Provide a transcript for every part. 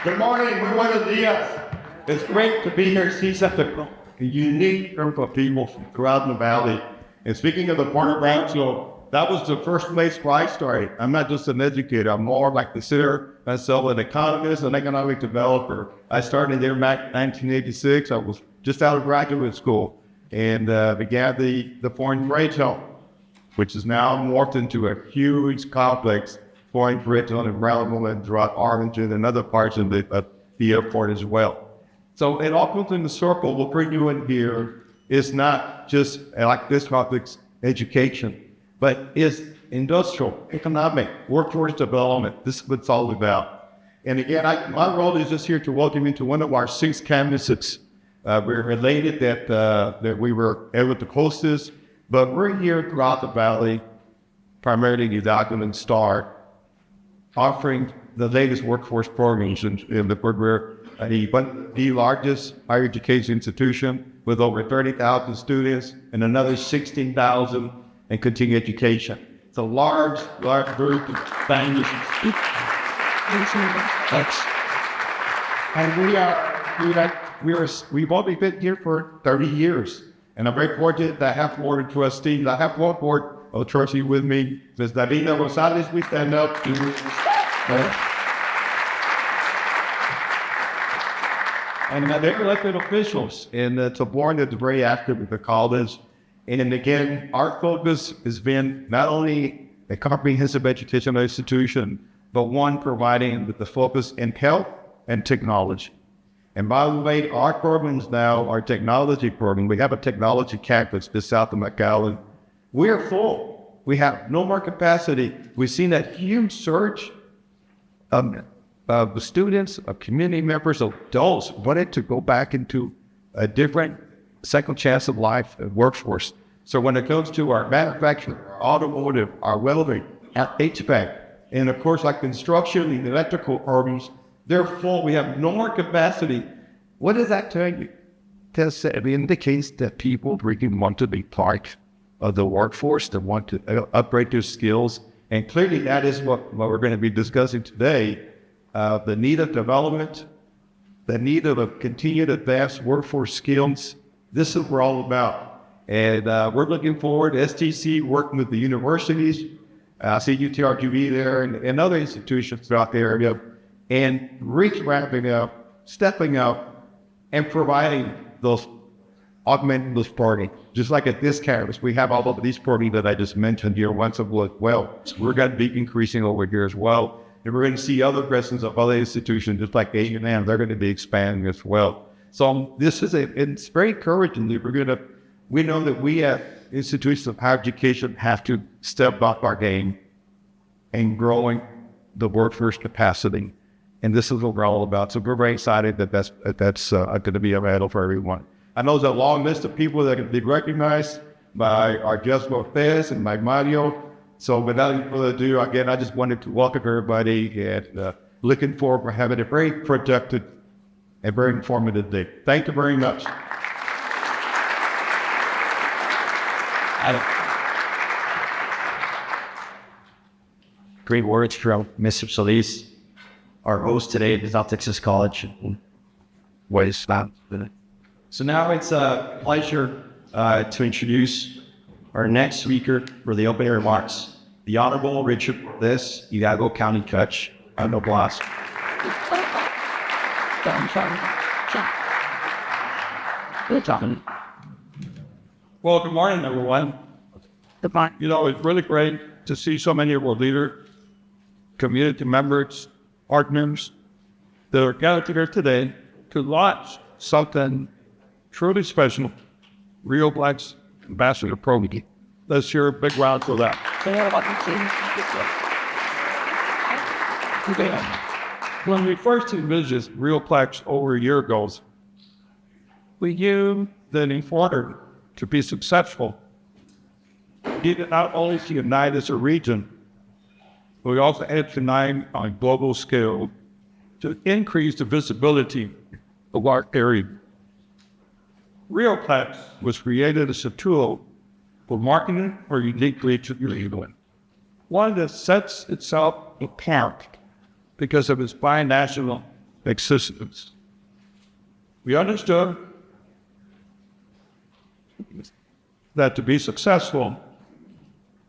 Good morning, muy buenos días. It's great to be here to see such a unique group of people from throughout the valley. And speaking of the Porter Brownsville, that was the first place where I started. I'm not just an educator, I'm more like consider myself an economist, an economic developer. I started there back in 1986. I was just out of graduate school and began the foreign trade zone, which is now morphed into a huge complex foreign trade zone in Brownville throughout Arlington and other parts of the airport as well. So it all comes in the circle. We'll bring you in here. It's not just like this topic's education, but it's industrial, economic, workforce development. This is what it's all about. And again, my role is just here to welcome you to one of our 6 campuses. We're related that we were able to host this, but we're here throughout the valley, primarily the document STAR, offering the latest workforce programs in the we're the largest higher education institution with over 30,000 students and another 16,000 in continuing education. It's a large group of families. And we've only been here for 30 years. And I'm very fortunate to have board of trustees. I have one board of trustees with me. Ms. Davina Rosales, we stand up. And they're elected officials. And it's a board that's very active with the college. And again, our focus has been not only a comprehensive educational institution, but one providing the focus in health and technology. And by the way, our programs now are technology program. We have a technology campus just south of McAllen. We're full. We have no more capacity. We've seen that huge surge of students, of community members, of adults wanted to go back into a different second chance of life and workforce. So when it comes to our manufacturing, our automotive, our welding, our HVAC, and of course like construction and electrical programs, they're full. We have no more capacity. What does that tell you? It indicates that people really want to be part of the workforce, they want to upgrade their skills. And clearly that is what we're going to be discussing today. The need of development, the need of a continued advanced workforce skills. This is what we're all about. And we're looking forward to STC working with the universities, CUTRQB there, and other institutions throughout the area, and ramping up, stepping up, and providing those, augmenting those programs. Just like at this campus, we have all of these programs that I just mentioned here once as well. So we're going to be increasing over here as well. And we're going to see other presence of other institutions, just like A&M, they're going to be expanding as well. So this is it's very encouraging that we know that we as institutions of higher education have to step up our game and growing the workforce capacity. And this is what we're all about. So we're very excited that that's going to be available for everyone. I know there's a long list of people that can be recognized by our Judge Lopez and by Mario. So without any further ado, again, I just wanted to welcome everybody and looking forward to having a very productive and very informative day. Thank you very much. Great words from Mr. Solis, our host today at South Texas College. Weslaco. So now it's a pleasure to introduce our next speaker for the opening remarks, the Honorable Richard Hidalgo County Judge. Round of applause. Well, good morning, everyone. Good morning. You know, it's really great to see so many of our leaders, community members, partners that are gathered here today to launch something truly special, RioPlex Ambassador Program. Let's hear a big round for that. When we first envisioned RioPlex over a year ago, we knew that in order to be successful, we needed not only to unite as a region, but we also had to unite on a global scale to increase the visibility of our area. RioPlex was created as a tool for marketing for unique regions. one that sets itself apart because of its binational existence. We understood that to be successful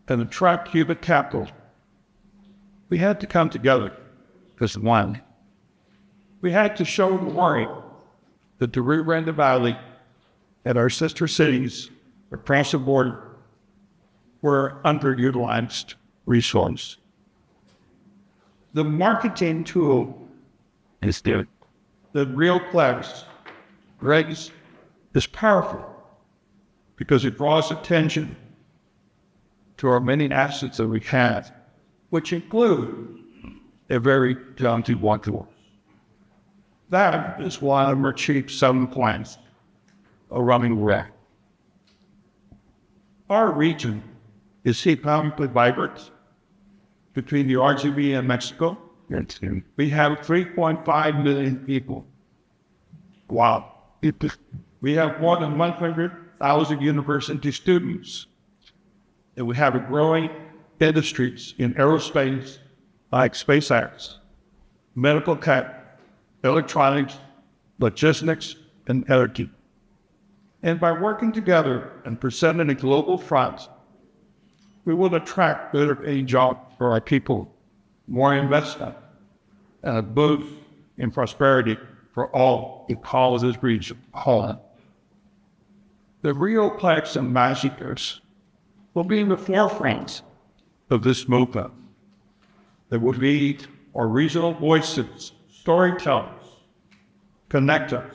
and attract human capital, we had to come together as one. We had to show the world that the Rio Grande Valley and our sister cities across the border were underutilized resource. The marketing tool is there. The RioPlex brings is powerful because it draws attention to our many assets that we have, which include a very talented workforce. That is why we're achieved some plans around the world. Our region is economically vibrant between the RGV and Mexico. We have 3.5 million people. Wow. We have more than 100,000 university students. And we have a growing industries in aerospace, like SpaceX, medical tech, electronics, logistics, and energy. And by working together and presenting a global front, we will attract better paying jobs for our people, more investment, and a boost in prosperity for all who call this region home. The RioPlex ambassadors will be in the forefront of this movement. They will lead our regional voices, storytellers, connectors,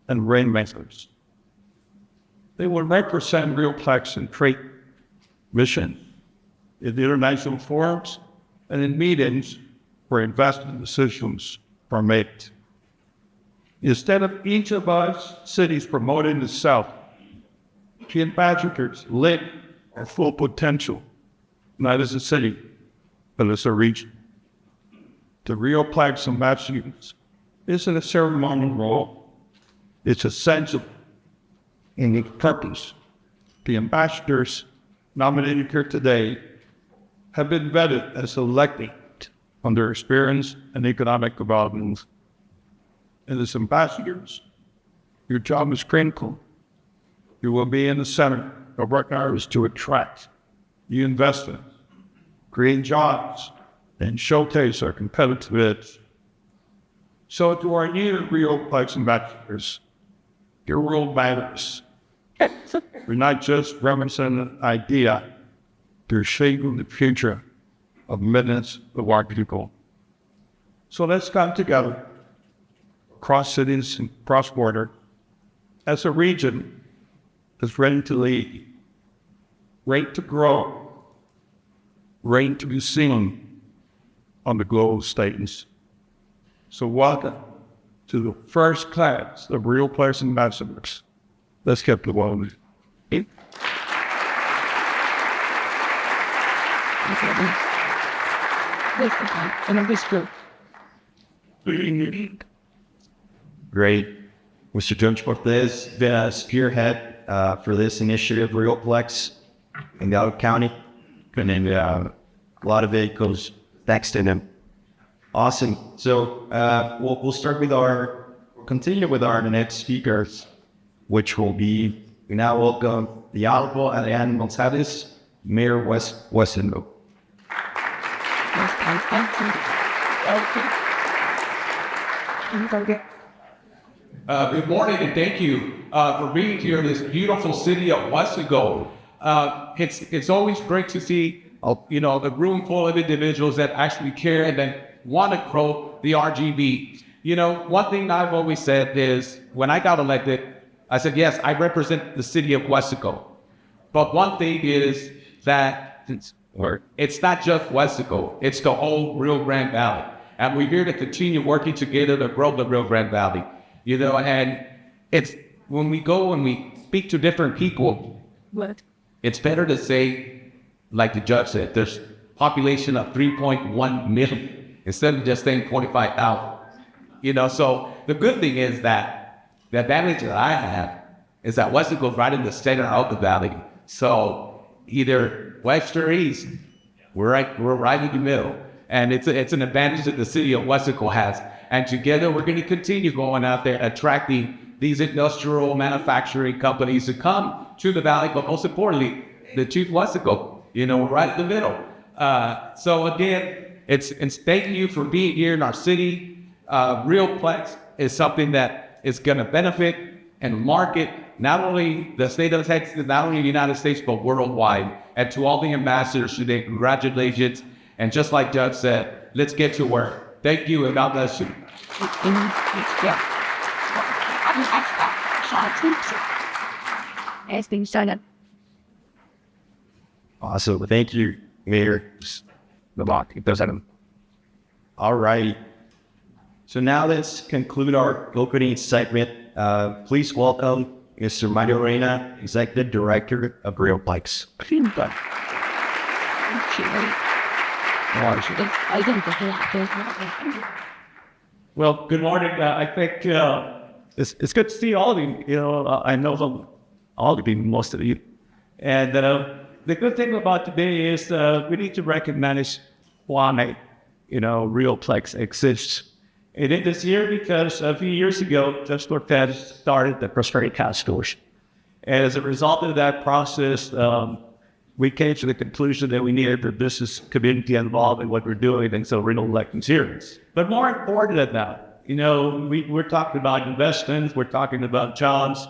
and rainmakers. They will represent RioPlex in trade, mission, in the international forums, and in meetings where investment decisions are made. Instead of each of us cities promoting itself, the ambassadors live at full potential, not as a city, but as a region. The RioPlex ambassadors isn't a ceremonial role. It's essential in its purpose. The ambassadors nominated here today have been vetted as elected on their experience and economic development. And as ambassadors, your job is critical. You will be in the center of what is to attract new investment, create jobs, and showcase our competitive edge. So to our new RioPlex ambassadors, your role matters. We're not just representing an idea, they're shaping the future of millions of our people. So let's come together across cities and cross border as a region that's ready to lead, ready to grow, ready to be seen on the global stage. So welcome to the first class of RioPlex ambassadors. Let's get the world. Great. Mr. Jones Cortez, been a spearhead for this initiative, RioPlex, in the other county. And then a lot of it goes thanks to him. Awesome. So we'll start with we'll continue with our next speakers, which will be, we now welcome the Honorable Adrian Gonzalez, Mayor Weslaco. Good morning and thank you for being here in this beautiful city of Weslaco. It's always great to see a room full of individuals that actually care and that want to grow the RGV. One thing I've always said is when I got elected, I said, yes, I represent the city of Weslaco. But one thing is that it's not just Weslaco, it's the whole Rio Grande Valley. And we're here to continue working together to grow the Rio Grande Valley. And it's when we go and we speak to different people, it's better to say, like the judge said, there's population of 3.1 million instead of just saying 45,000. So the good thing is that the advantage that I have is that Weslaco is right in the center of the valley. So either west or east, We're right in the middle. And it's an advantage that the city of Weslaco has. And together we're going to continue going out there, attracting these industrial manufacturing companies to come to the valley, but most importantly, the Chief Weslaco, we're right in the middle. So again, it's thank you for being here in our city. RioPlex is something that is going to benefit and market not only the state of Texas, not only the United States, but worldwide. And to all the ambassadors today, congratulations. And just like Doug said, let's get to work. Thank you, and God bless you. Awesome. Thank you, Mayor. All right. So now let's conclude our opening segment. Please welcome Mr. Mario Reina, Executive Director of RioPlex. Well, good morning. I think it's good to see all of you. I know them, all of you, most of you. And the good thing about today is we need to recognize why, RioPlex exists. It is this year because a few years ago, Judge Cortez started the Prosperity Task Force. And as a result of that process, we came to the conclusion that we needed the business community involved in what we're doing, and so we're electing series. But more important than that, we're talking about investments, we're talking about jobs.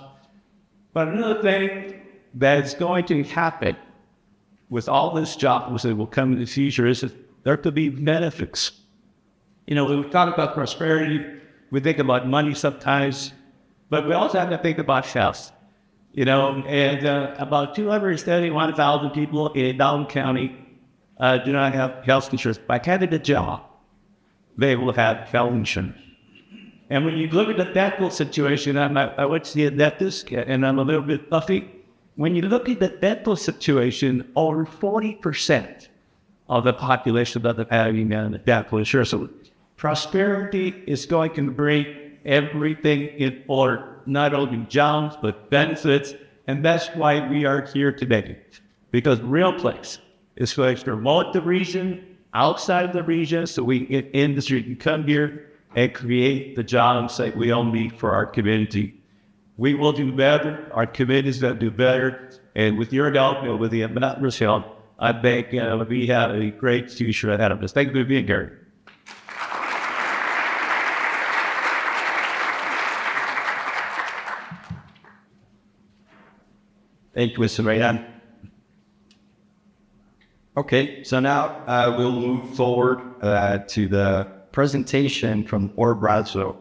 But another thing that's going to happen with all this jobs that will come in the future is that there could be benefits. When we talk about prosperity, we think about money sometimes, but we also have to think about health. And about 271,000 people in Down County do not have health insurance. By having a job, they will have health insurance. And when you look at the dental situation, I went to see a dentist, and I'm a little bit puffy. When you look at the dental situation, over 40% of the population doesn't have any dental insurance. So prosperity is going to bring everything in order, not only jobs, but benefits. And that's why we are here today. Because RioPlex is going to promote the region, outside of the region, so industry can come here and create the jobs that we all need for our community. We will do better. Our community is going to do better. And with your help, with the ambassador's help, I think we have a great future ahead of us. Thank you for being here. Thank you, Mr. Reina. Okay, so now we'll move forward to the presentation from Orb Brazzo.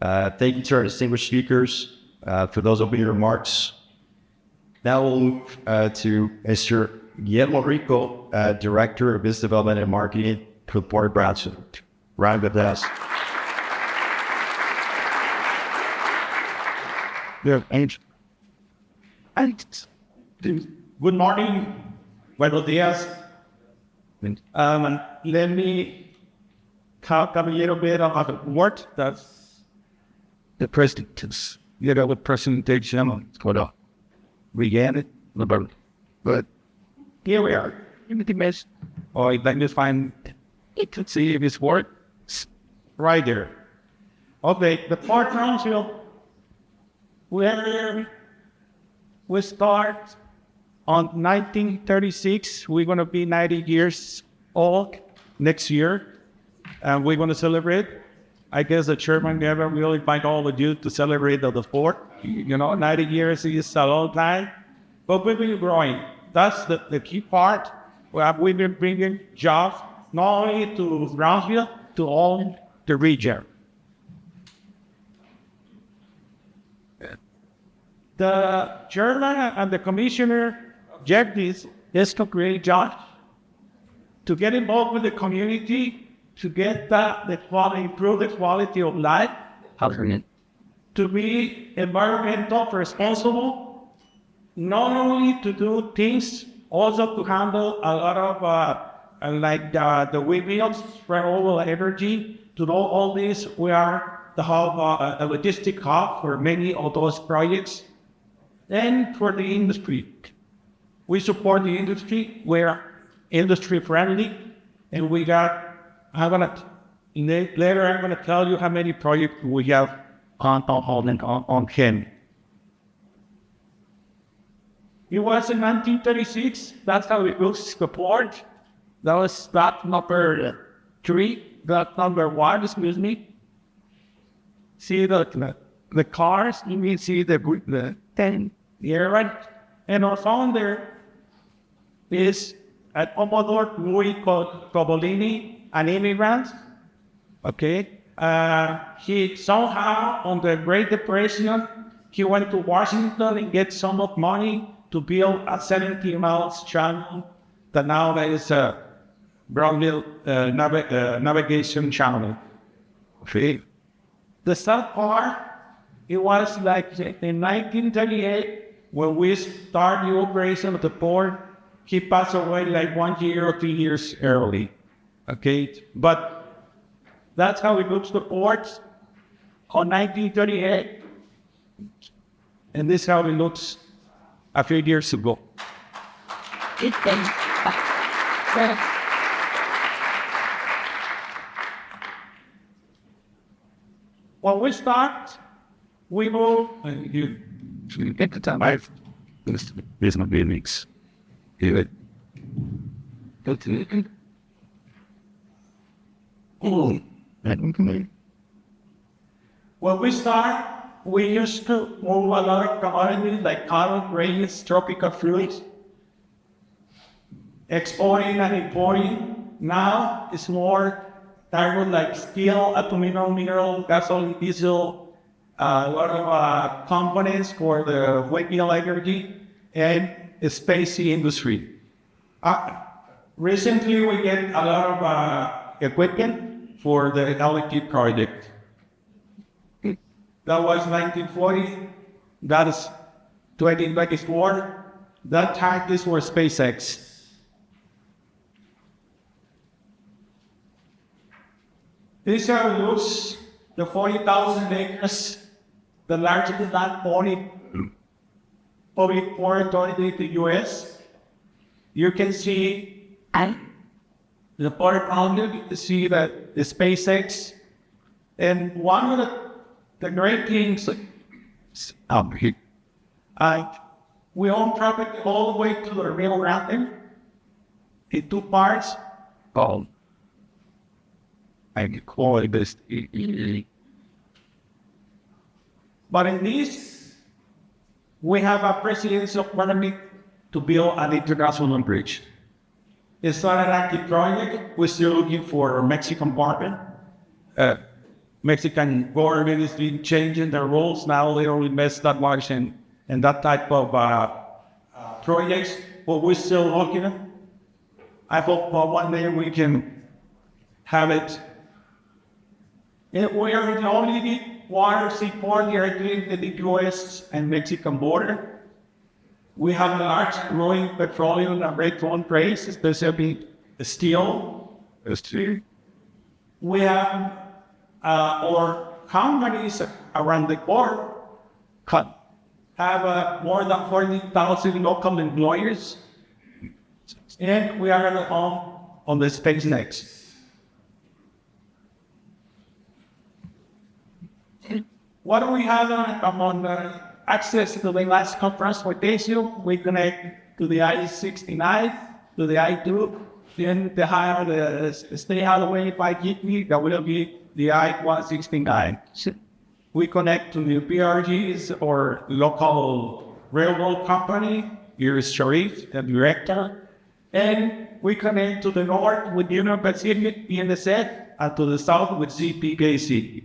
Thank you to our distinguished speakers for those opening remarks. Now we'll move to Mr. Guillermo Rico, Director of Business Development and Marketing for Orb Brazzo. Round of applause. Good morning. Buenos días. Let me talk a little bit about what does the president's, the presentation we get it, but here we are. Or let me find it to see if it's works right there. Okay, the Port Council, where we start on 1936. We're going to be 90 years old next year, and we're going to celebrate. I guess the chairman never will invite all of you to celebrate the fort. 90 years is a long time, but we've been growing. That's the key part. We've been bringing jobs not only to Brownsville, to all the region. The chairman and the commissioner objectives is to create jobs, to get involved with the community, to get the quality, improve the quality of life, to be environmental responsible, not only to do things, also to handle a lot of the windmills, renewable energy. To do all this, we are the hub, a logistic hub for many of those projects. And for the industry, we support the industry where industry friendly. And we got, later I'm gonna tell you how many projects we have on hand. It was in 1936. That's how it looks. The port. That was that number 3. That number 1. Excuse me. See the cars. You can see the 10 here, right? And our founder is at Commodore Louis Cobolini, an immigrant. Okay. He somehow on the Great Depression, he went to Washington and get some of money to build a 70 miles channel that now is a Brownville navigation channel. Okay. The sad part, it was like in 1938 when we started the operation of the port. He passed away like 1 year or 2 years early. Okay, but that's how we built the port on 1938, and this is how it looks a few years ago. When we start, we move. You get the time. There's no mix. Good. When we start, we used to move a lot of commodities like cotton, grains, tropical fruits, exporting and importing. Now it's more target like steel, aluminum, mineral, gasoline, diesel, a lot of components for the windmill energy and the space industry. Recently, we get a lot of equipment for the LNG project. That was 1940. That is 2024. That time, this was SpaceX. This is how it looks. The 40,000 acres, the largest land public port authority in the U.S. You can see the port boundary. You can see that the SpaceX, and one of the great things we own property all the way to the Rio Grande in 2 parts. I call this. But in this, we have a presidential permit to build an international bridge. It's not an active project. We're still looking for a Mexican partner. Mexican government has been changing their rules now. They don't invest that much in that type of projects, but we're still looking. I hope one day we can have it. We are the only water seaport here in the U.S. and Mexican border. We have a large growing petroleum and breakthrough trades, especially steel. We have our companies around the world have more than 40,000 local employers, and we are at home on the SpaceX. What do we have on access to the last transportation? We connect to the I-69, to the I-2, then the State Highway 580, that will be the I-169. We connect to the PRGs or local railroad company, here is Sharif, the director, and we connect to the north with Union Pacific, BNSF, and to the south with CPKC.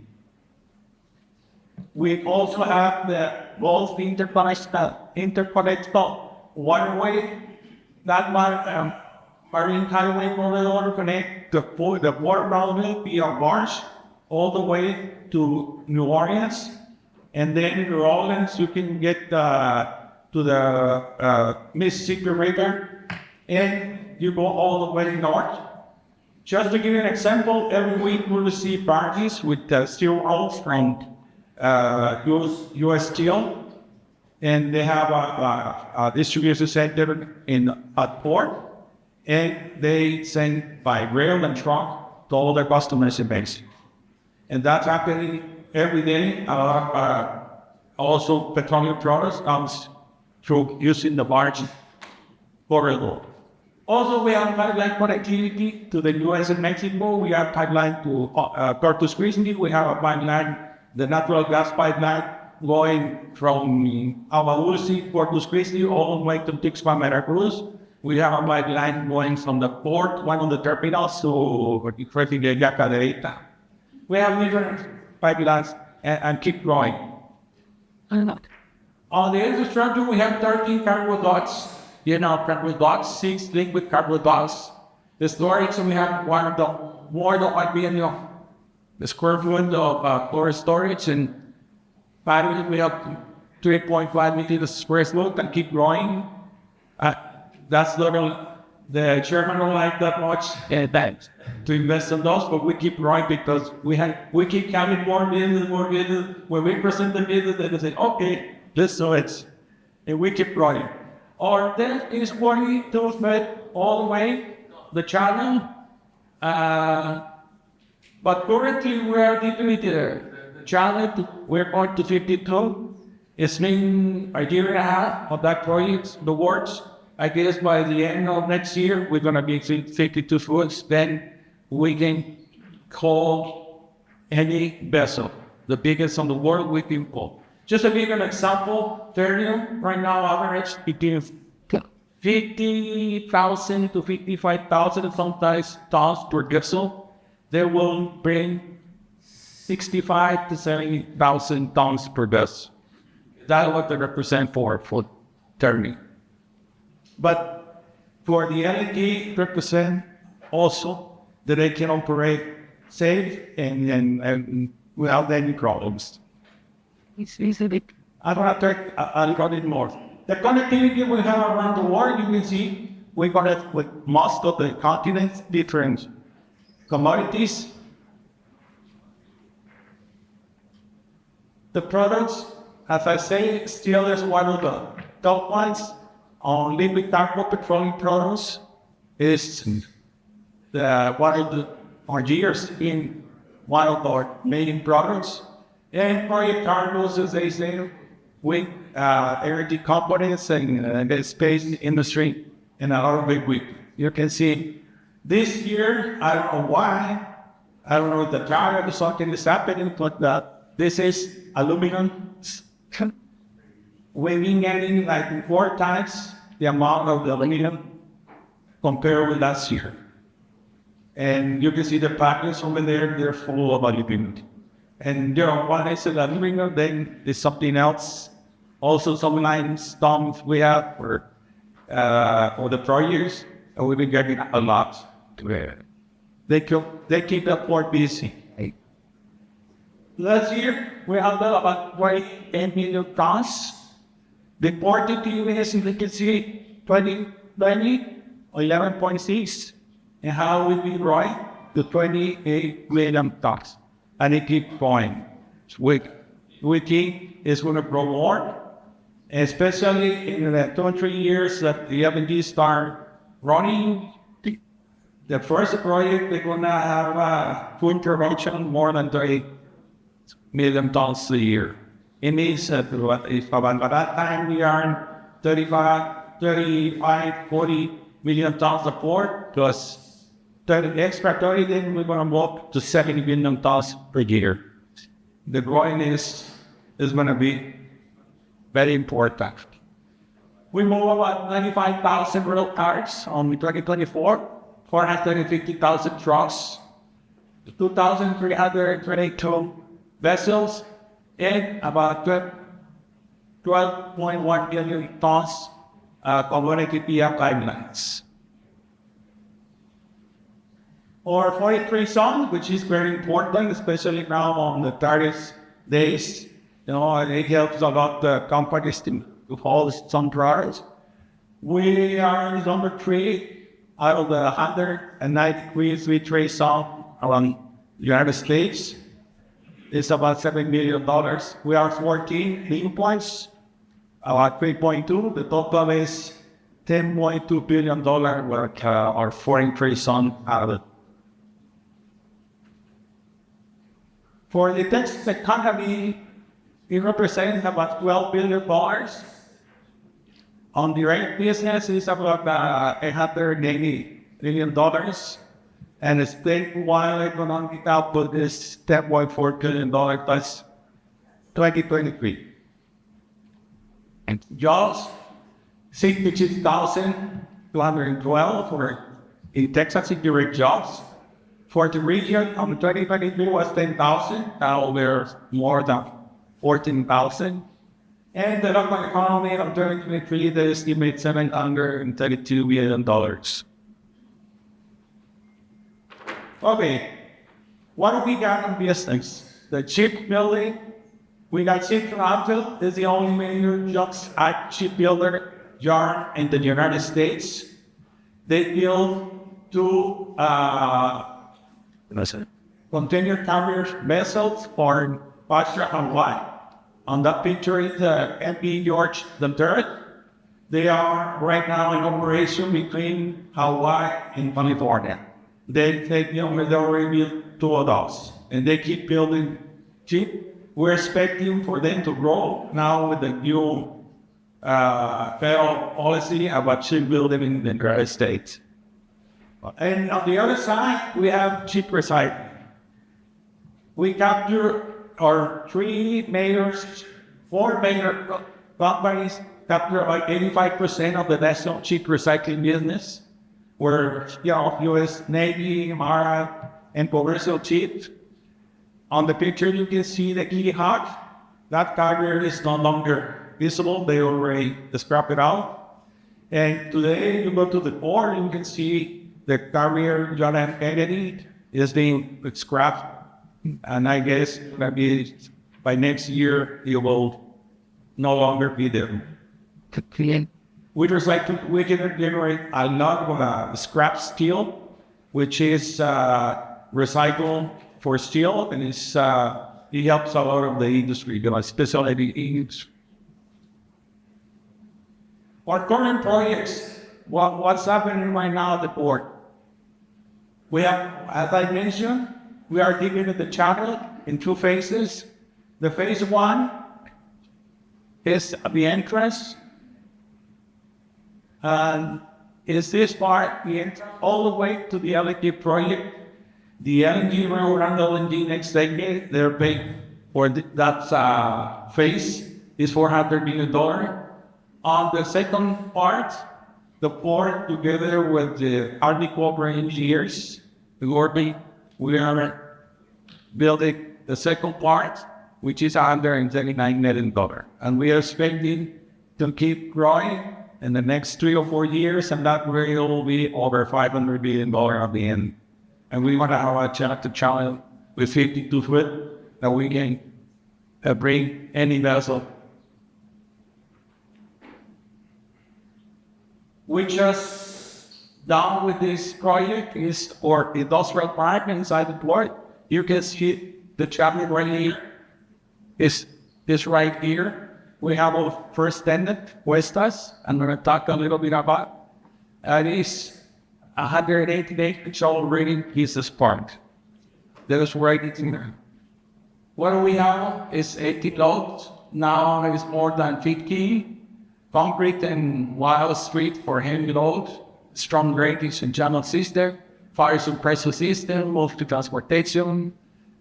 We also have the Gulf Interconnected Waterway, that Marine Highway corridor connect the Port Brownville via Marsh all the way to New Orleans, and then New Orleans you can get to the Mississippi River, and you go all the way north. Just to give you an example, every week we receive barges with steel rolls from U.S. Steel, and they have a distribution center at port, and they send by rail and truck to all their customers in Mexico. And that's happening every day. Also, petroleum products comes through using the barge corridor. Also, we have pipeline connectivity to the U.S. and Mexico. We have pipeline to Corpus Christi. We have a pipeline, the natural gas pipeline, going from Tamaulipas, Corpus Christi, all the way to Tixpan, Veracruz. We have a pipeline going from the port, one of the terminals, to Yacaderita. We have different pipelines and keep growing. On the infrastructure, we have 13 cargo docks. Cargo docks, 6 liquid cargo docks. The storage, we have more than 1 billion the square foot of core storage, and finally we have 3.5 million square foot and keep growing. That's the chairman don't like that much to invest in those, but we keep growing because we keep having more business. When we present the business, they say, okay, this so it's, and we keep growing. Our debt is 42 feet all the way, the channel, but currently we are the channel, we're going to 52. It's been a year and a half of that project, the works. I guess by the end of next year, we're going to be 52 foot. Then we can call any vessel, the biggest on the world, we can call. Just to give you an example, Ternium right now average between 50,000 to 55,000 sometimes tons per vessel. They will bring 65 to 70,000 tons per vessel. That's what they represent for Ternium. But for the LNG, represent also that they can operate safe and without any problems. I don't have to, I'll got it more. The connectivity we have around the world, you can see, we got it with most of the continents, different commodities. The products, as I say, still is one of the top ones on liquid cargo petroleum products. Is one of our years in one of our main products. And project cargoes, as they say, with energy components and the space industry and a lot of equipment. You can see this year, I don't know why, I don't know if the tariff or something is happening, but this is aluminum. We've been getting like 4 times the amount of the aluminum compared with last year. And you can see the packets over there, they're full of aluminum. And when I said aluminum, then there's something else. Also some lines, stones we have for the projects, and we've been getting a lot to it. They keep the port busy. Last year, we had about 28 million tons. The port activities, you can see 2020, 11.6, and how we've been growing to 28 million tons. And it keeps going. We think it's going to grow more, especially in the 2 or 3 years that the LNG start running. The first project, they're going to have food production more than 30 million tons a year. It means that if by that time we earn 35, 40 million tons of port, plus the extra 30, then we're going to move to 70 million tons per year. The growing is going to be very important. We move about 95,000 rail cars on 2024, 450,000 trucks, 2,322 vessels, and about 12.1 billion tons commodity via pipelines. Or 43 zones, which is very important, especially now on the tariff days. It helps a lot the companies to hold some products. We are number 3 out of the 193 trade zones around the United States. It's about $7 million. We are 14 lean points, about 3.2. The total is $10.2 billion worth our foreign trade zone out of it. For the Texas economy, it represents about $12 billion. On direct business, it's about $180 million. And the statewide economic output is $10.4 billion plus 2023. And jobs, 66,212 for in Texas in direct jobs. For the region, 2023 was 10,000. Now there's more than 14,000. And the local economy of 2023, they estimate $732 billion. Okay, what do we got in business? The shipbuilding. We got Shipbuilding is the only major shipbuilder yard in the United States. They build two container carrier vessels for Pastra Hawaii. On that picture is the MV George III. They are right now in operation between Hawaii and California. They already built two of those, and they keep building ship. We're expecting for them to grow now with the new federal policy about shipbuilding in the United States. And on the other side, we have ship recycling. We capture our four major companies capture about 85% of the national ship recycling business, where U.S. Navy, MARA, and commercial ships. On the picture, you can see the Kitty Hawk. That carrier is no longer visible. They already scrapped it out. And today, you go to the port, you can see the carrier John F. Kennedy is being scrapped. And I guess maybe by next year, it will no longer be there. With recycling, we can generate a lot of scrap steel, which is recycled for steel, and it helps a lot of the industry, especially the industry. Our current projects, what's happening right now at the port? We have, as I mentioned, we are digging the channel in two phases. The phase one is the entrance, and is this part, the entrance all the way to the LNG project. The LNG will run LNG next decade. They're paying for that phase is $400 million. On the second part, the port together with the Army Corps engineers, we are building the second part, which is $139 million. And we are expecting to keep growing in the next 3 or 4 years, and that will be over $500 billion at the end. And we want to have a challenge with 52 foot that we can bring any vessel. We just done with this project is our industrial park inside the port. You can see the chapter right here is right here. We have our first tenant, Westas, and we're going to talk a little bit about it. Is 180 acres already is parked. There's right in there. What we have is 80 loads. Now it's more than 50. Concrete and wild street for heavy loads. Strong drainage and channel system. Fire suppressor system, multi-transportation.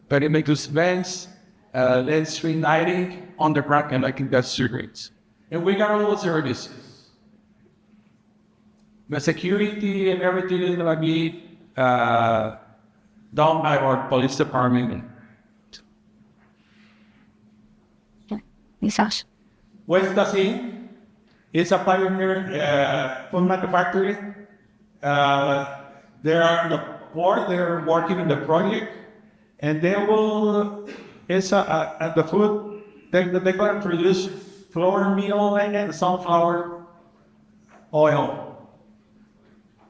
Perimeter vents. Lane street lighting. Underground electric gas circuits. And we got all the services. The security and everything is going to be done by our police department. Westas is a pioneer food manufacturing. They are in the port, they're working in the project, and they will, at the food, they're going to produce flour meal and sunflower oil.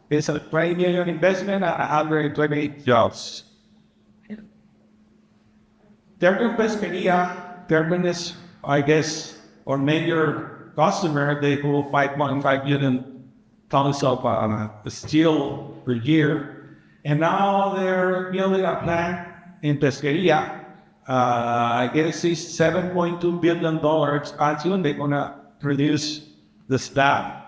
It's a $20 million investment, 120 jobs. Terminal Pesqueria, Terminus, I guess, or major customer, they hold $5.5 million tons of steel per year. And now they're building a plant in Pesqueria. I guess it's $7.2 billion expansion. They're going to produce the slab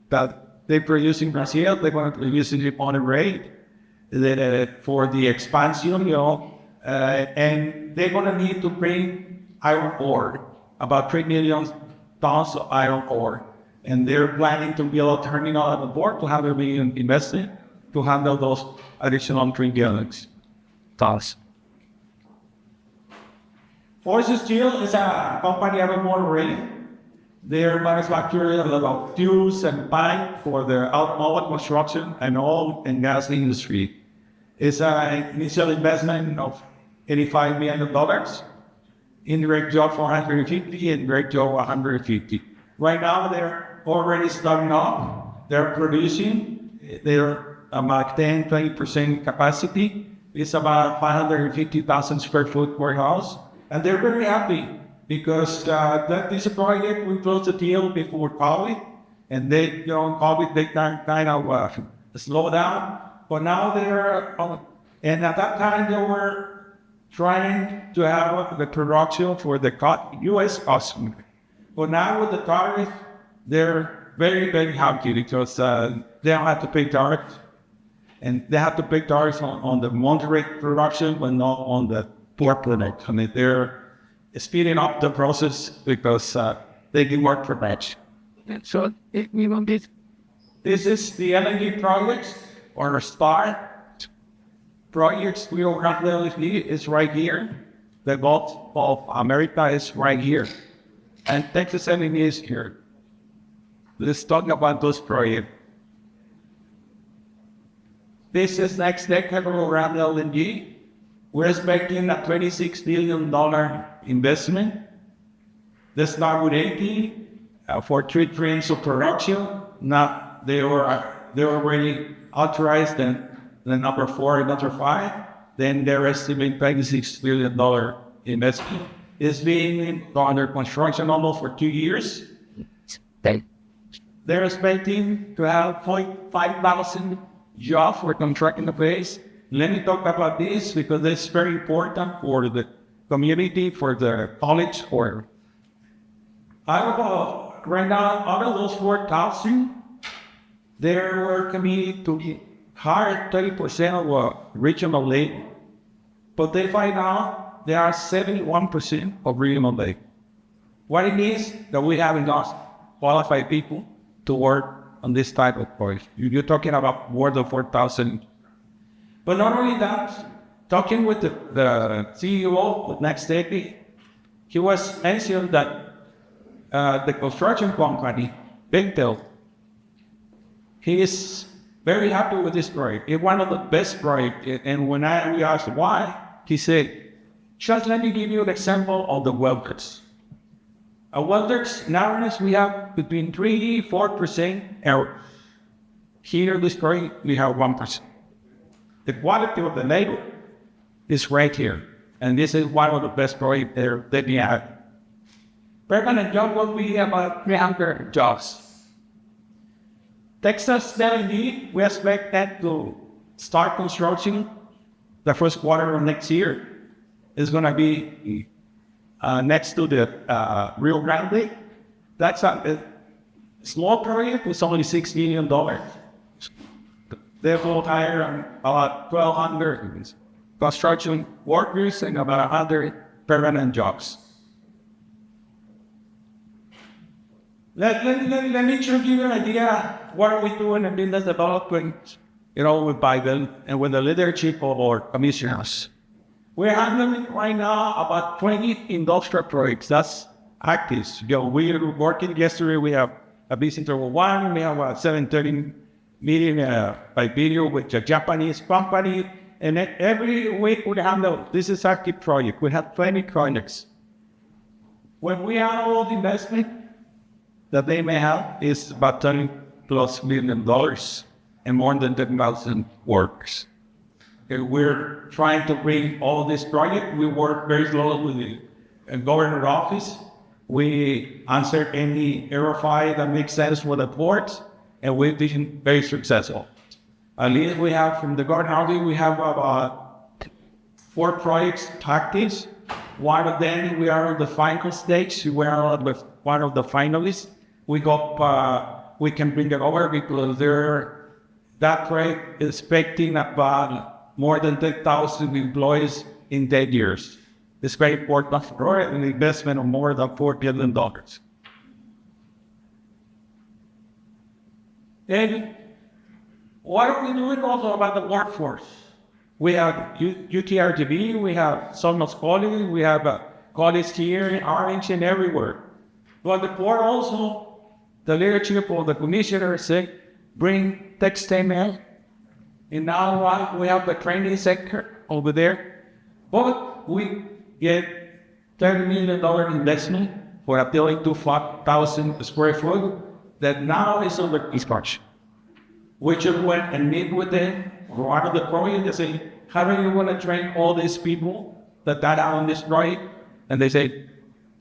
that they produce in Brazil. They're going to produce it on a rate for the expansion, and they're going to need to bring iron ore, about 3 million tons of iron ore. And they're planning to build a terminal at the port to have a million investment to handle those additional 3 million tons. Force Steel is a company out of Monterrey. They're manufacturing a lot of tubes and pipe for the automotive construction and oil and gas industry. It's an initial investment of $85 million. Indirect job 450 and direct job 150. Right now they're already starting up. They're producing. They're about 10-20% capacity. It's about 550,000 square foot warehouse. And they're very happy because that is a project we closed the deal before COVID, and COVID they kind of slow down. But now they're and at that time they were trying to have the production for the U.S. customer. But now with the tariff, they're very, very happy because they don't have to pay tariffs, and they have to pay tariffs on the Monterrey production, but not on the port product. I mean, they're speeding up the process because they can work for much. So this is the LNG project or STAR projects. Rio Grande is right here. The Gulf of America is right here, and Texas LNG is here. Let's talk about those projects. This is next decade Rio Grande LNG. We're expecting a $26 billion investment. They start with 80 for 3 trains of production. Now they're already authorized, and the number 4 and number 5. Then they're estimating $26 billion investment. It's being under construction almost for 2 years. They're expecting to have 5,000 jobs for contracting the base. Let me talk about this because it's very important for the community, for the college. Right now, out of those 4,000, they were committed to hire 30% of regional labor. But they find out there are 71% of regional labor. What it means that we have enough qualified people to work on this type of project. You're talking about more than 4,000. But not only that, talking with the CEO of next decade, he was mentioned that the construction company, Bigtel, he is very happy with this project. It's one of the best projects. And when we asked why, he said, just let me give you an example of the welders. Welders, nowadays we have between 3-4% error. Here in this project, we have 1%. The quality of the labor is right here. And this is one of the best projects that we have. Permanent job will be about 300 jobs. Texas LNG, we expect that to start construction the first quarter of next year. It's going to be next to the Rio Grande. That's a small project with only $6 million. They will hire about 1,200 construction workers and about 100 permanent jobs. Let me give you an idea what are we doing in business development, with Biden and with the leadership of our commissioners. We're handling right now about 20 industrial projects. That's active. We're working yesterday. We have a visitor one. We have a 7:30 meeting by video with a Japanese company. And every week we handle, this is active project. We have 20 projects. When we have all the investment that they may have is about $30+ million and more than 10,000 workers. We're trying to bring all this project. We work very closely with the governor office. We answer any RFI that makes sense for the port. and we've been very successful. At least we have from the garden housing, we have about 4 projects tactics. One of them, we are on the final stage. We are one of the finalists. We can bring it over because that project is expecting about more than 10,000 employees in 10 years. It's very important for an investment of more than $4 billion. And what are we doing also about the workforce? We have UTRGV, we have Somos College, we have college here in Orange and everywhere. But the board also, the leadership of the commissioner said, bring textile. And now we have the training sector over there. But we get $30 million investment for a building to 5,000 square foot that now is under construction. We just went and meet with them, or one of the project, they say, how do you want to train all these people that are on this project? And they say,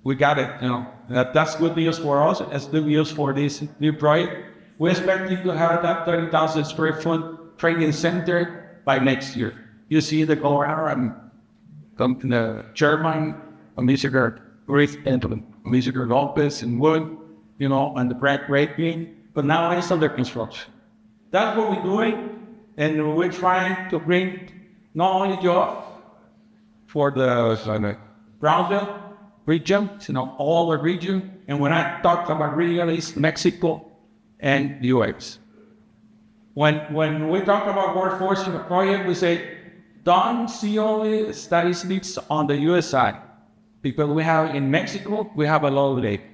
we got it, that's good news for us, it's good news for this new project. We expect you to have that 30,000 square foot training center by next year. You see the go around, the chairman, Mr. Grace and Mr. Lopez and Wood, and the Brad Rating, but now it's under construction. That's what we're doing, and we're trying to bring not only jobs for the Brownsville region, all the region, and when I talk about region, it's Mexico and the U.S. When we talk about workforce in the project, we say, don't see only statistics on the U.S. side, because we have in Mexico, we have a lot of labor.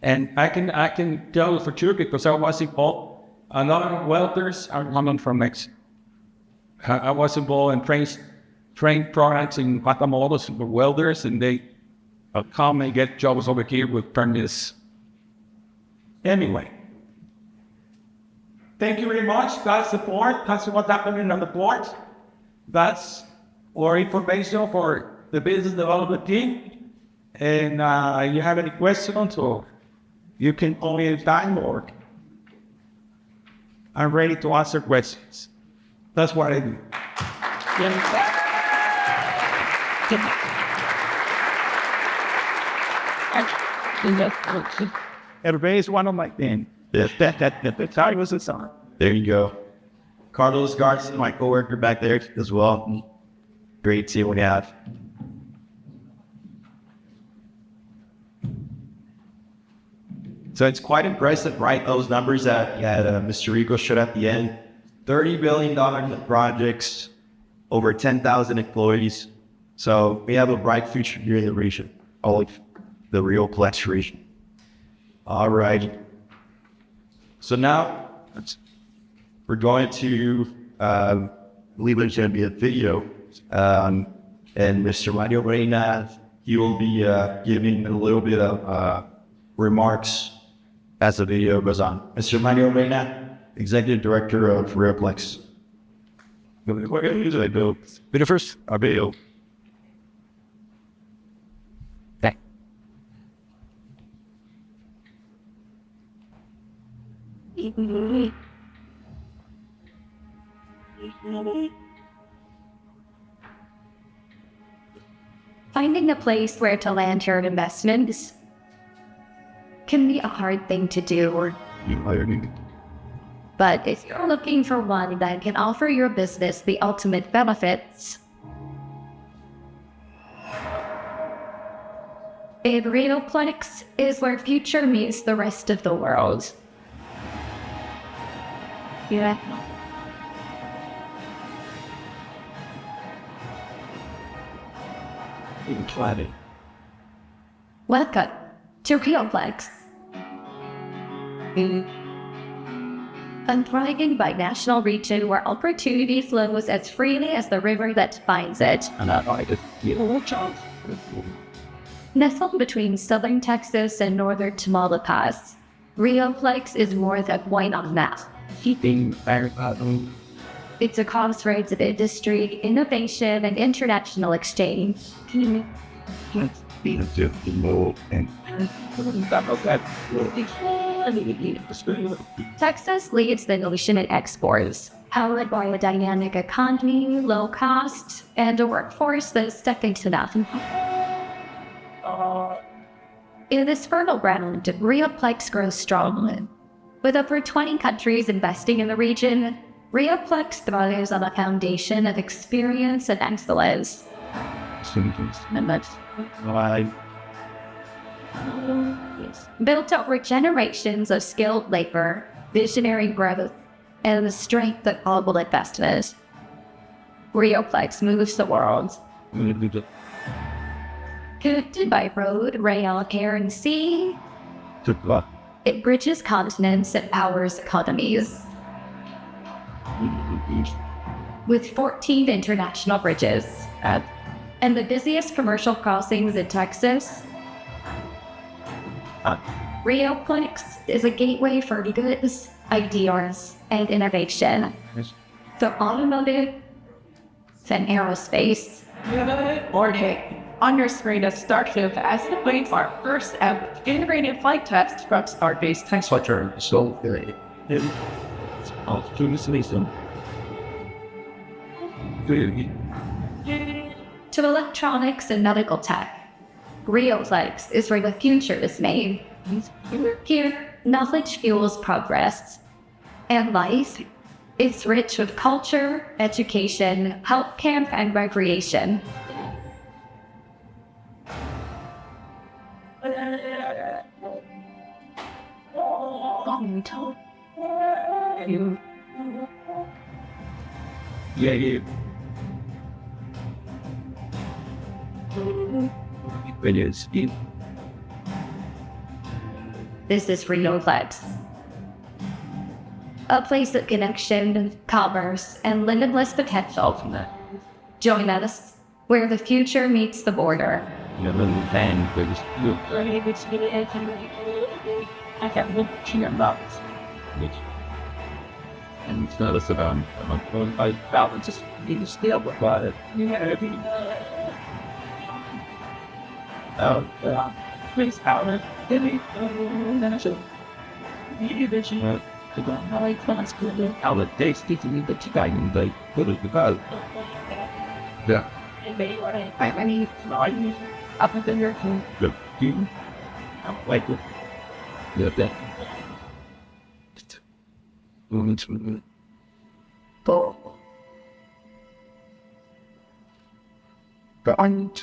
And I can tell for sure, because I was involved, a lot of welders are coming from Mexico. I was involved in train products in Tamaulipas for welders, and they come and get jobs over here with permits. Anyway, thank you very much. That's the board. That's what's happening on the board. That's our information for the business development team. And you have any questions, or you can call me anytime, or I'm ready to answer questions. That's what I do. Everybody is one of my things. That was a song. There you go. Carlos Garcia, my coworker back there as well. Great to see what we have. So it's quite impressive, right? Those numbers that Mr. Rico showed at the end. $30 billion in projects, over 10,000 employees. So we have a bright future here in the region, all of the RioPlex region. All right. So now we're going to, I believe there's going to be a video, and Mr. Mario Reina, he will be giving a little bit of remarks as the video goes on. Mr. Mario Reina, Executive Director of RioPlex. What usually I do? Video first? A video. Okay. Finding a place where to land your investments can be a hard thing to do. But if you're looking for one that can offer your business the ultimate benefits, RioPlex is where future meets the rest of the world. Yeah. Welcome to RioPlex. A thriving binational region where opportunity flows as freely as the river that finds it. Nestled between southern Texas and northern Tamaulipas, RioPlex is more than point on map. It's a crossroads of industry, innovation, and international exchange. Texas leads the nation in exports, powered by a dynamic economy, low cost, and a workforce that's second to none. In this fertile ground, RioPlex grows strongly. With over 20 countries investing in the region, RioPlex thrives on a foundation of experience and excellence. Built over generations of skilled labor, visionary growth, and the strength of global investment, RioPlex moves the world. Connected by road, rail, air, and sea, it bridges continents and powers economies. With 14 international bridges and the busiest commercial crossings in Texas, RioPlex is a gateway for goods, ideas, and innovation. For automotive and aerospace. On your screen, a Starship as the wait for our first ever integrated flight test from Starbase Texas. To electronics and medical tech, RioPlex is where the future is made. Here, knowledge fuels progress, and life is rich with culture, education, healthcare, and recreation. This is RioPlex, a place of connection, commerce, and limitless potential. Join us where the future meets the border. And it's not about I balance just need to steal about it. Please power. How the day speak to me, but you got you like put it because yeah. I mean, up in your the team. I'm like that. And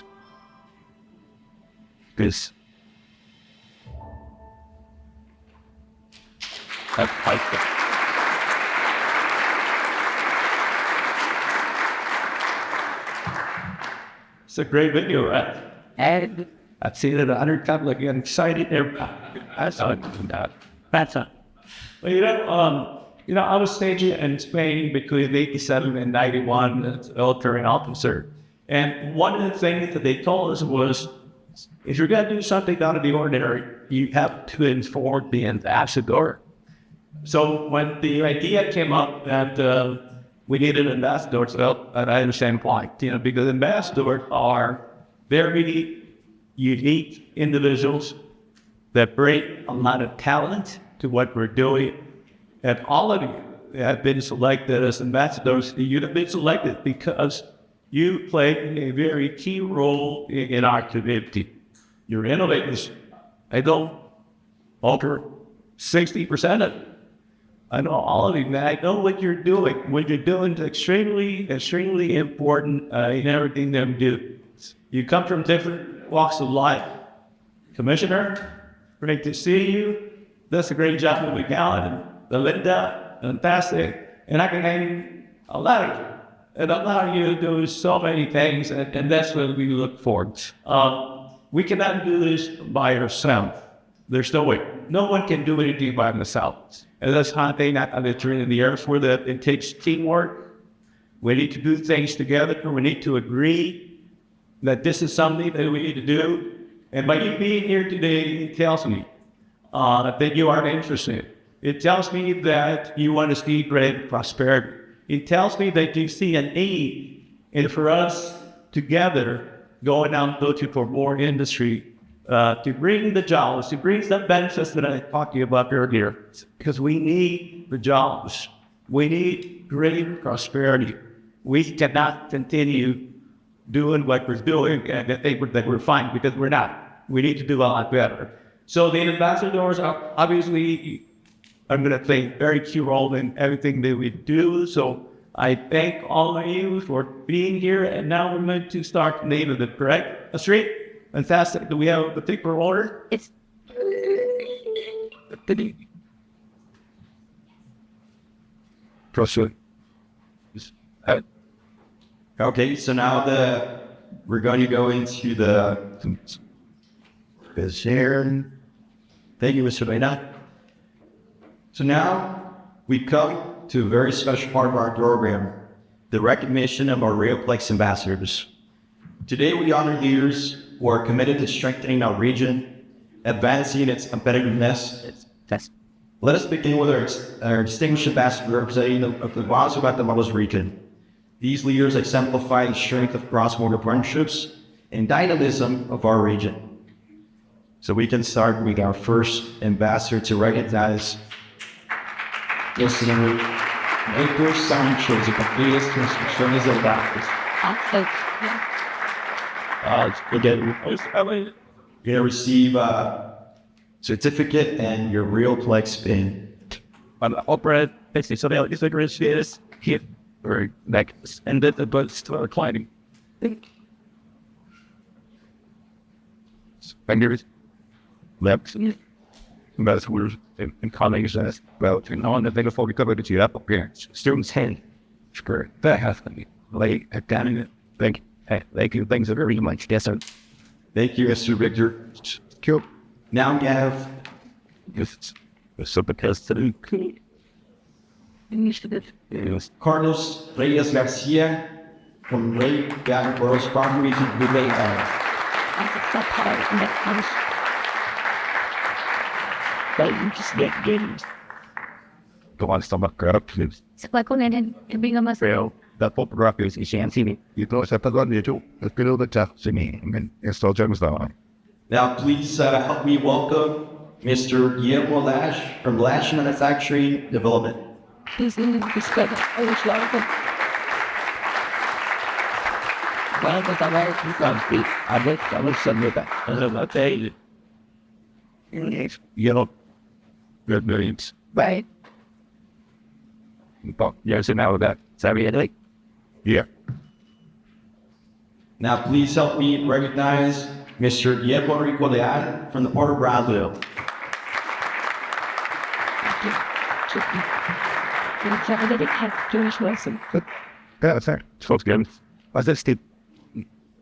this it's a great video, right? And I've seen it 100 times. Like, I'm excited. That's not. Well, I was stationed in Spain between 87 and 91 as a military officer. And one of the things that they told us was, if you're going to do something out of the ordinary, you have to inform the ambassador. So when the idea came up that we needed ambassadors, well, and I understand why, because ambassadors are very unique individuals that bring a lot of talent to what we're doing. And all of you have been selected as ambassadors. You have been selected because you play a very key role in our community. You're innovators. I know over 60% of it. I know all of you, man. I know what you're doing. What you're doing is extremely important in everything that we do. You come from different walks of life. Commissioner, great to see you. That's a great job with McAllen. Belinda, fantastic. And I can name a lot of you. And allow you to do so many things, and that's what we look for. We cannot do this by ourselves. There's no way. No one can do anything by themselves. And that's how they not trained in the Air Force, that it takes teamwork. We need to do things together. We need to agree that this is something that we need to do. And by you being here today, it tells me that you are interested. It tells me that you want to see great prosperity. It tells me that you see a need, and for us together going out looking for more industry to bring the jobs, to bring some benefits that I talked to you about earlier, because we need the jobs. We need great prosperity. We cannot continue doing what we're doing and think that we're fine, because we're not. We need to do a lot better. So the ambassadors are obviously, I'm going to play a very key role in everything that we do. So I thank all of you for being here. And now we're going to start the name of it, correct? Street? Fantastic. Do we have a particular order? It's Proceed. Okay, so now we're going to go into the share. Thank you, Mr. Lena. So now we come to a very special part of our program, the recognition of our RioPlex ambassadors. Today we honor leaders who are committed to strengthening our region, advancing its competitiveness. Let us begin with our distinguished ambassador representing the Weslaco region. These leaders exemplify the strength of cross-border partnerships and dynamism of our region. So we can start with our first ambassador to recognize Listener April Sanchez, the completest transmissions of that. You're gonna receive a certificate and your RioPlex pin. Opera, basically, so they like this here, or like, and then the boats to climbing. Fingers, left, that's weird. And colleagues as well, you know, and the thing before we cover the up appearance. Students hand, sure, that has to be late at down in it. Thank you, things are very much different. Thank you, Mr. Victor. Cool. Now we have Carlos Reyes Garcia from Ray Borough's Properties in Grande. Go on, stomach grab, please. Fail. That photograph is easy. You know, it's a good little, it's below the top to me. I mean, it's still James down. Now, please help me welcome Mr. Guillermo Lash from Lash Manufacturing Development. You know, good millions. Right. But yes, and now that, sorry, yeah. Now, please help me recognize Mr. Guillermo Leal from the Port of Brownsville. Yeah, sir. Supposed to get was this the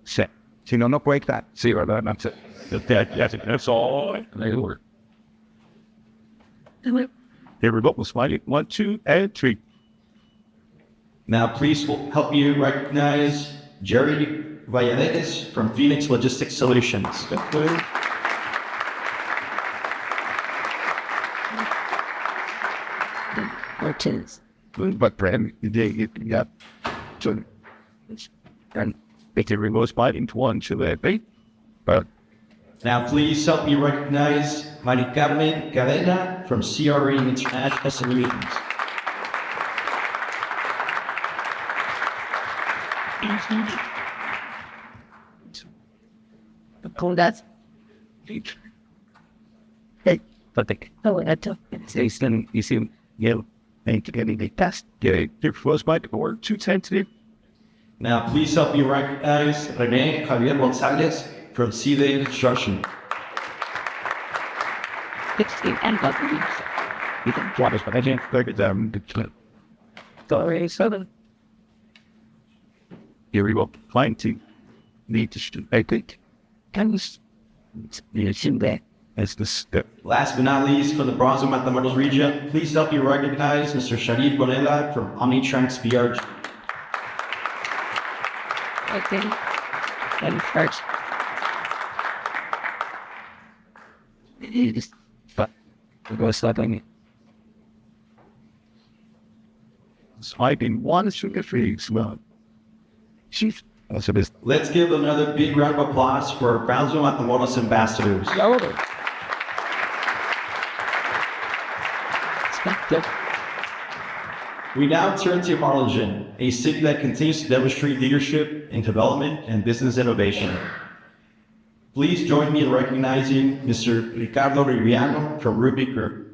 set? So, you know, not break that. See, or that's it. That's all. They were. Here we go. We'll slide it. 1, 2, and 3. Now, please help me recognize Jerry Valladez from Phoenix Logistics Solutions. But Brand, they got to and they remote spot into 1 to the 8. But now, please help me recognize Mari Carmen Cadena from CRE International Solutions. That's hey, but you see, you ain't getting the test. Yeah, your first bite or 2 sensitive. Now, please help me recognize Rene Javier Gonzalez from CDA Construction. You can drop us, but I can't take it down. Sorry, 7. Here we go. Fine to need to, I think. Can you see that? That's the step. Last but not least, for the Bronze and Matamoros region, please help me recognize Mr. Sharif Bonella from Omnitrans BRG. I think. And first. But we're going to start on it. Sliding 1 sugar free well. She's Let's give another big round of applause for our Brownsville Matamoros ambassadors. We now turn to Harlingen, a city that continues to demonstrate leadership in development and business innovation. Please join me in recognizing Mr. Ricardo Riviano from Ruby Group.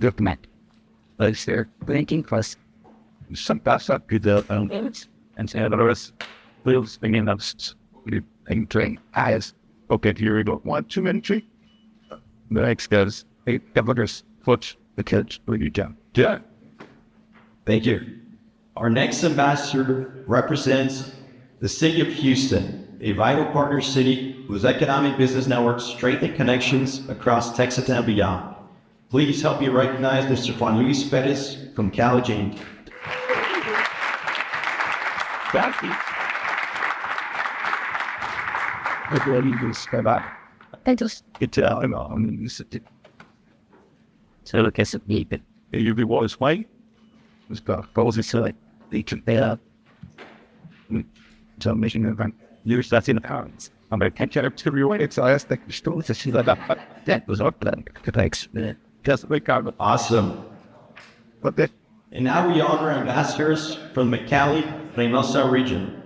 Document. Let's there. Thinking first. Some pass up to the and say others. Lives in us. And train as okay. Here we go. 1, 2 minutes. The next goes 8 governors. Foot the kids. Will you down? Yeah. Thank you. Our next ambassador represents the city of Houston, a vital partner city whose economic business networks strengthen connections across Texas and beyond. Please help me recognize Mr. Juan Luis Perez from Cali Jane. Thank you. What do you describe that? I just It's so look at some people. You be what is white? It's got balls and so they can pay up. So mission event. Use that in the pounds. I'm going to catch up to your way. It's I think the store to see that was up then. Thanks. Just wake up. Awesome. But that And now we honor ambassadors from the McAllen-Reynosa region,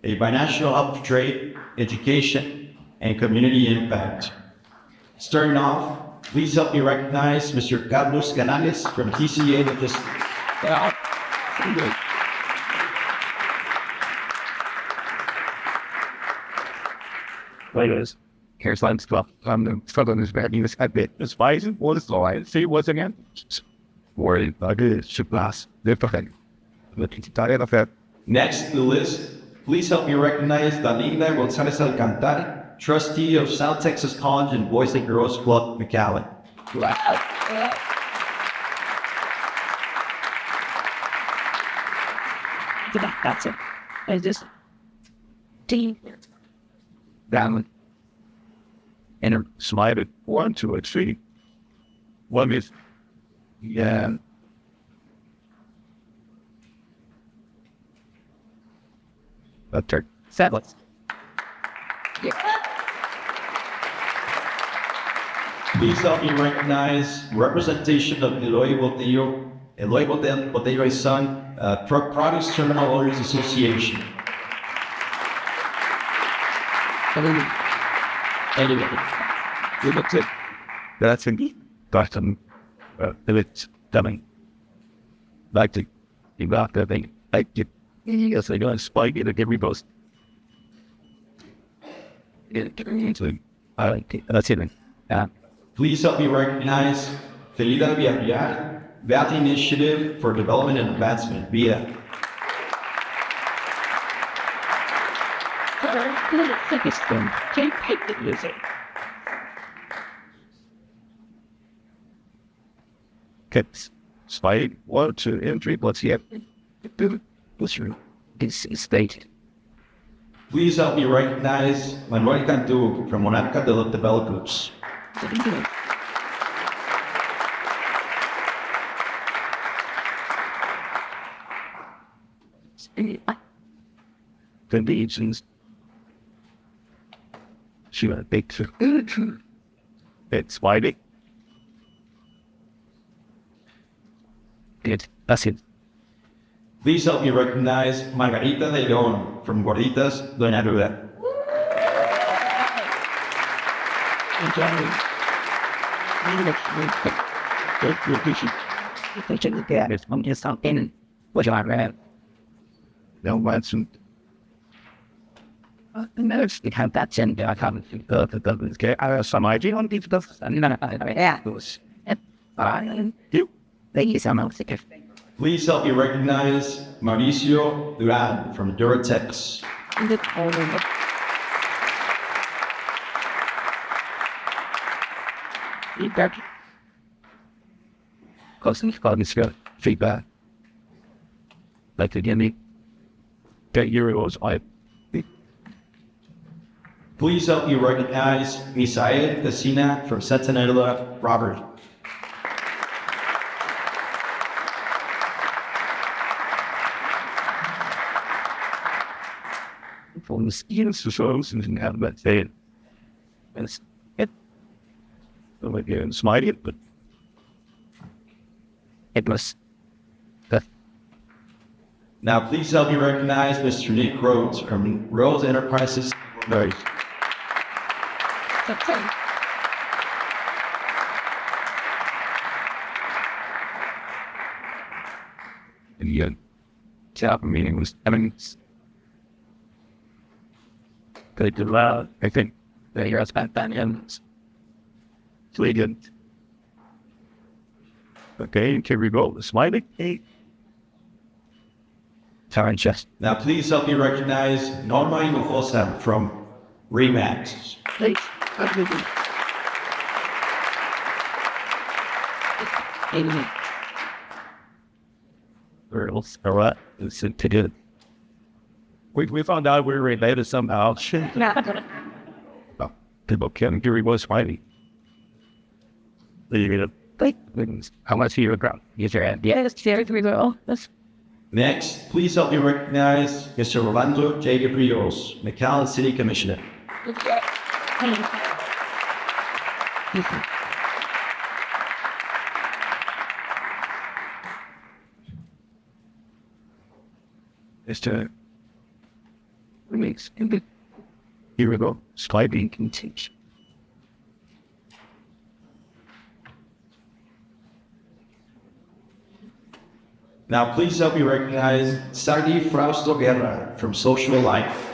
a binational hub of trade, education, and community impact. Starting off, please help me recognize Mr. Carlos Canales from TCA Logistics. Ladies, here's line 12. The southern is bad news. I bet it's Bison. What is the line? See what's again? Worried about it. Should last. They're perfect. But it's tired of that. Next on the list, please help me recognize Dalila Gonzalez Alcantara, trustee of South Texas College and Boys and Girls Club McAllen. That's it. I just team down and slide it 1, 2, 3. One is yeah. That's it. settled. Please help me recognize representation of Eloy Botello's son, Produce Terminal Owners Association. That's it. That's it. That's it's coming. Like to you got that thing. Like it. Yes, I got a spike in it every post. I like it. That's it. Please help me recognize Felida Villarreal, Valley Initiative for Development and Advancement, VIA. Okay, spike 1, 2, and 3. Let's see it. What's your state? Please help me recognize Manuel Cantu from Monarca Developers. The legions. She went big. It's Whitey. Good. That's it. Please help me recognize Margarita de Leon from Gorditas, Doña Ruda. It's something. What you are, no one's. It had that send. I can't think of the government's care. I have some idea on these stuff. And yeah, those. You. Thank you so much. Please help me recognize Mauricio Duran from Duratex. Close call this feedback. Like to give me €10. Please help me recognize Misael Casina from Centinela, Robert. From the skills to shows and have that say it's it. So like smiley, but it was the Now, please help me recognize Mr. Nick Rhodes from Rhodes Enterprises. Nice. and the top meeting was evidence. They did loud. I think they hear us back then and so they didn't. Okay, can we go? Smiley? Hey. Sorry, just. Now, please help me recognize Norma Hinojosa from Remax. Hey. Girls, all right. Listen to it. We found out we were related somehow. Oh, people can't hear he was fighting. How much you ground? Use your hand. Yes, there we go. Next, please help me recognize Mr. Rolando J. Rios, McAllen City Commissioner. Mr. Here we go. Sliding continues. Now, please help me recognize Sardi Frausto Guerra from Social Life.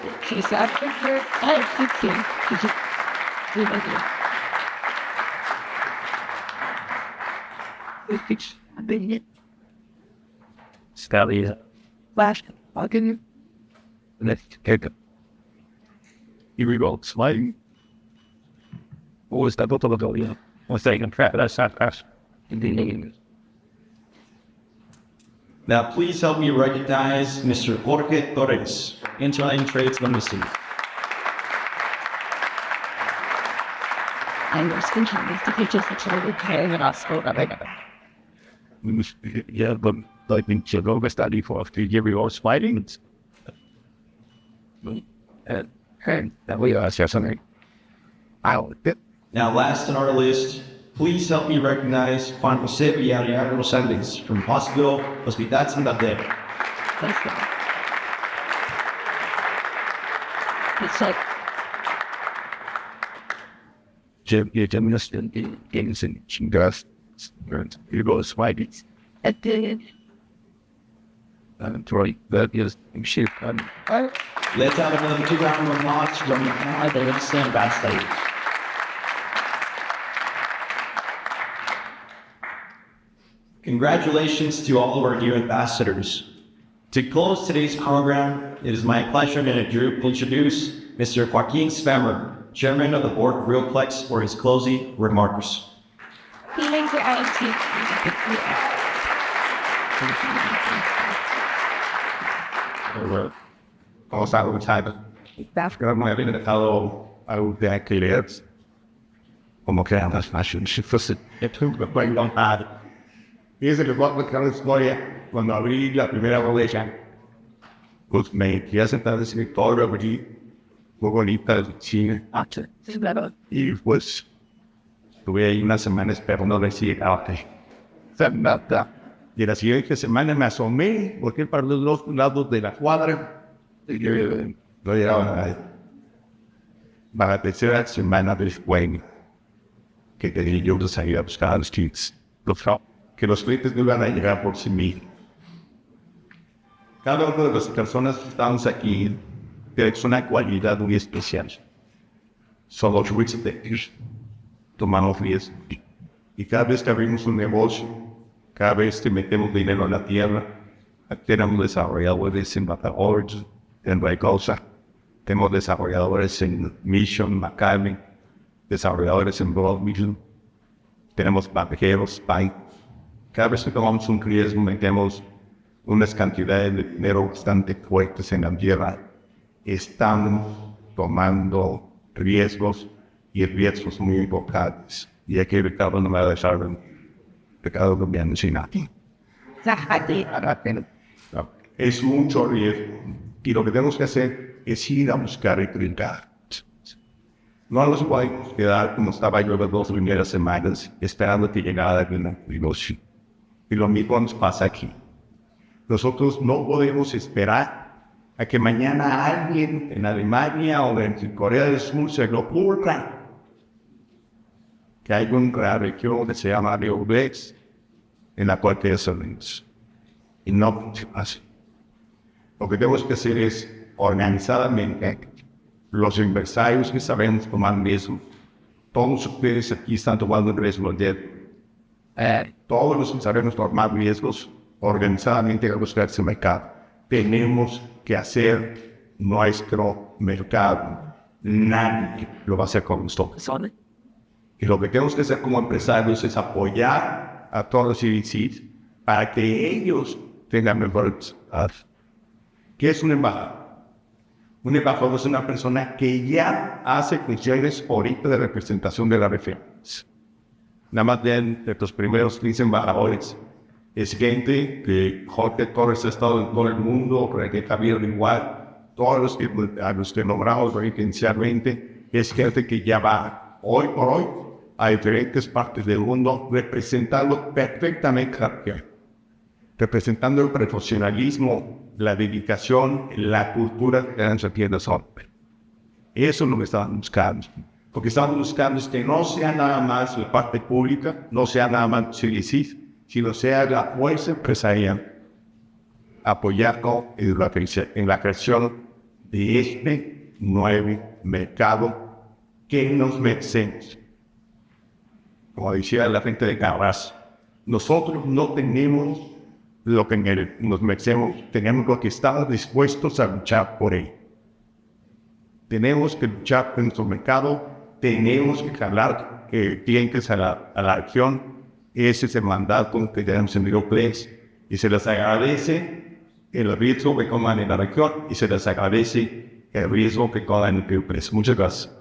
Scally. Flash. I'll give you. Let's take it. Here we go. Sliding. What was that? Yeah. One second. That's not fast. Now, please help me recognize Mr. Jorge Torres, Interline Trades Limited. I was thinking to be just actually carrying an hospital. Yeah, but I think she'll go study for after you give all fighting. And that we share something. I'll bit. Now, last on our list, please help me recognize Juan Jose Villarreal Rosales from Hospital Hospital Santander. Let's go. It's like, Jim, you're just in Chingas. You go fighting. at the Troy, that is shit. Let's have another 2 round of march from the Canada standby stage. Congratulations to all of our new ambassadors. To close today's program, it is my pleasure to introduce Mr. Joaquin Spammer, Chairman of the Board of RioPlex, for his closing remarks. feelings are empty. Vamos a usar la de Hello Audacious. Como que andas fashion, si fuese esto me puede contar. Fíjese que voy a contar la historia cuando abrí la primera bodega. Pues me quedé sentado en ese escritorio, abrí muy bonita de China. Y pues tuve ahí una semana esperando a ver si llegaba. Nada. Y la siguiente semana me asomé, porque para los dos lados de la cuadra, y no llegaba nadie. Para la tercera semana después, que tenía yo que salir a buscar a los kids, que los clientes no iban a llegar por sí mismos. Cada una de las personas que estamos aquí tiene una cualidad muy especial. Son los risk-takers. Tomamos riesgos. Y cada vez que abrimos un negocio, cada vez que metemos dinero en la tierra, tenemos desarrolladores en Matamoros, en Raycosa, tenemos desarrolladores en Mission, McAllen, desarrolladores en Broadville, tenemos banqueros, cada vez que tomamos un riesgo, metemos unas cantidades de dinero bastante fuertes en la tierra. Estamos tomando riesgos y riesgos muy importantes. Y aquí Ricardo no me va a dejar Ricardo también sin aquí. No, es mucho riesgo. Y lo que tenemos que hacer es ir a buscar el green card. No nos podemos quedar como estaba yo las 2 primeras semanas esperando que llegara el negocio. Y lo mismo nos pasa aquí. Nosotros no podemos esperar a que mañana alguien en Alemania o en Corea del Sur se lo ocurra que hay una región que se llama RioPlex en la cual te salimos. Y no así. Lo que tenemos que hacer es organizadamente los empresarios que sabemos tomar riesgo. Todos ustedes aquí están tomando riesgo de todos los que sabemos tomar riesgos organizadamente a buscar ese mercado. Tenemos que hacer nuestro mercado. Nadie lo va a hacer con nosotros. Y lo que tenemos que hacer como empresarios es apoyar a todos los CDCs para que ellos tengan mejores resultados. ¿Qué es un embajador? Un embajador es una persona que ya hace funciones ahorita de representación de la referencia. Nada más de los primeros 15 embajadores es gente que Jorge Torres ha estado en todo el mundo, pero que también igual, todos a los que nombramos penitenciarmente, es gente que ya va hoy por hoy a diferentes partes del mundo representando perfectamente la región, representando el profesionalismo, la dedicación, la cultura que dan aquí en Eso es lo que estaban buscando. Lo que estaban buscando es que no sea nada más la parte pública, no sea nada más CDC, sino sea la fuerza empresarial apoyando en la creación de este nuevo mercado que nos merecemos. Como decía la gente de Carras, nosotros no tenemos lo que nos merecemos, tenemos lo que estamos dispuestos a luchar por él. Tenemos que luchar por nuestro mercado, tenemos que jalar clientes a la región. Ese es el mandato que tenemos en RioPlex y se les agradece el riesgo que toman en la región y se les agradece el riesgo que toman en RioPlex. Muchas gracias.